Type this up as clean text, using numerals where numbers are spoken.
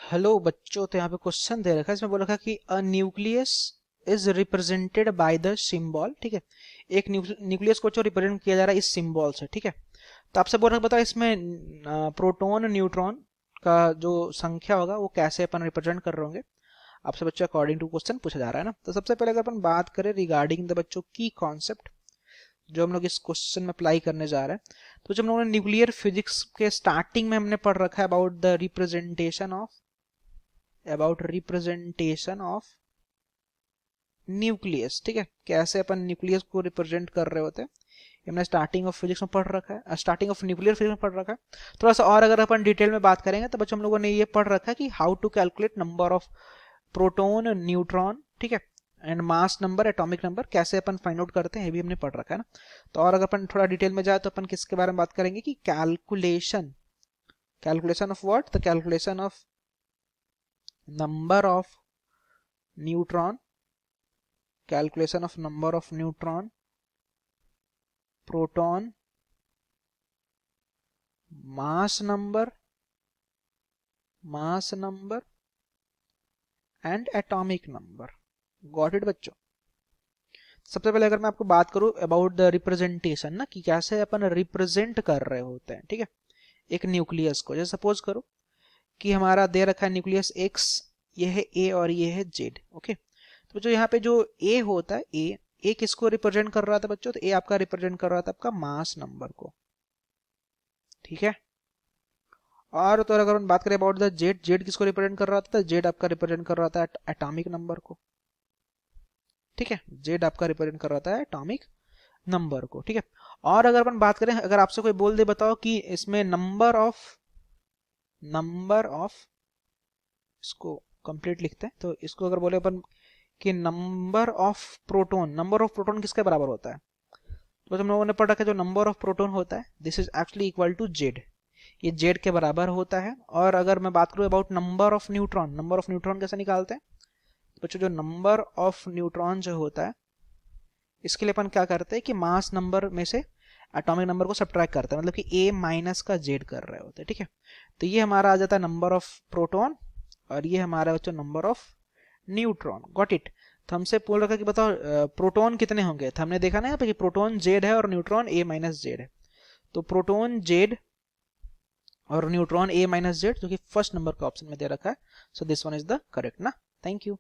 Hello बच्चों, तो यहाँ पे क्वेश्चन दे रखा है। इसमें बोल रखा है कि a nucleus is represented by the symbol. ठीक है, एक न्यूक्लियस को जो रिप्रेजेंट किया जा रहा है इस सिंबल से। ठीक है, तो आपसे बोल रखा है बताओ इसमें प्रोटॉन न्यूट्रॉन का जो संख्या होगा वो कैसे अपन रिप्रेजेंट कर रहे होंगे। आपसे बच्चों अकॉर्डिंग टू क्वेश्चन पूछा जा रहा है ना। तो सबसे पहले अगर अपन बात करें रिगार्डिंग द बच्चों की कॉन्सेप्ट जो हम लोग इस क्वेश्चन में अप्लाई करने जा रहे हैं, तो जब हम लोगों ने न्यूक्लियर फिजिक्स के स्टार्टिंग में हमने पढ़ रखा है अबाउट रिप्रेजेंटेशन ऑफ न्यूक्लियस। ठीक है, कैसे अपन न्यूक्लियस को रिप्रेजेंट कर रहे होते हैं, हमने स्टार्टिंग ऑफ फिजिक्स में पढ़ रखा है, स्टार्टिंग ऑफ न्यूक्लियर फिजिक्स में पढ़ रखा है। थोड़ा सा और अगर अपन डिटेल में बात करेंगे तो बच्चों हम लोगों ने ये पढ़ रखा है कि how to calculate number of proton neutron. ठीक है, and mass number atomic number कैसे अपन फाइंड आउट करते हैं ये भी हमने पढ़ रखा है ना। तो और अगर अपन थोड़ा डिटेल में जाए तो अपन किसके बारे में बात करेंगे कि calculation of what, the calculation of number of neutron, calculation of number of neutron, proton, mass number and atomic number। Got it बच्चों। सबसे पहले अगर मैं आपको बात करूं अबाउट द रिप्रेजेंटेशन ना, कि कैसे अपन रिप्रेजेंट कर रहे होते हैं। ठीक है, एक न्यूक्लियस को जैसे सपोज करो कि हमारा दे रखा है न्यूक्लियस एक्स, ये है ए और ये है जेड। ओके, तो जो यहाँ पे जो ए होता है, ए किसको रिप्रेजेंट कर रहा था बच्चों, तो ए आपका रिप्रेजेंट कर रहा था आपका मास नंबर को। ठीक है, और तो अगर हम बात करें अबाउट द जेड, जेड किसको रिप्रेजेंट कर रहा था, जेड आपका रिप्रेजेंट कर रहा था एटॉमिक नंबर को। ठीक है, जेड आपका रिप्रेजेंट कर रहा था एटॉमिक नंबर को। ठीक है, और अगर अपन बात करें, अगर आपसे कोई बोल दे बताओ कि इसमें नंबर ऑफ इसको कंप्लीट लिखते हैं, तो इसको अगर बोले अपन कि नंबर ऑफ प्रोटॉन किसके बराबर होता है, तो हम लोगों ने पढ़ रखा है जो नंबर ऑफ प्रोटॉन होता है this is actually equal to Z, ये जेड के बराबर होता है। और अगर मैं बात करूं अबाउट नंबर ऑफ न्यूट्रॉन कैसे निकालते हैं, तो बच्चों जो नंबर ऑफ न्यूट्रॉन जो होता है इसके लिए अपन क्या करते हैं कि मास नंबर में से एटॉमिक नंबर को सब्ट्रैक्ट करते हैं, मतलब कि ए माइनस का जेड कर रहे होते हैं। ठीक है, तो ये हमारा आ जाता है नंबर ऑफ प्रोटॉन और ये हमारा बच्चों number of neutron. Got it. तो हमसे बोल रखा कि बताओ प्रोटॉन कितने होंगे, तो हमने देखा ना यहाँ पे कि प्रोटॉन जेड है और न्यूट्रॉन ए माइनस जेड है। तो प्रोटॉन जेड और न्यूट्रॉन ए माइनस जेड, जो कि फर्स्ट नंबर का ऑप्शन में दे रखा है। So this one is the correct ना। Thank you.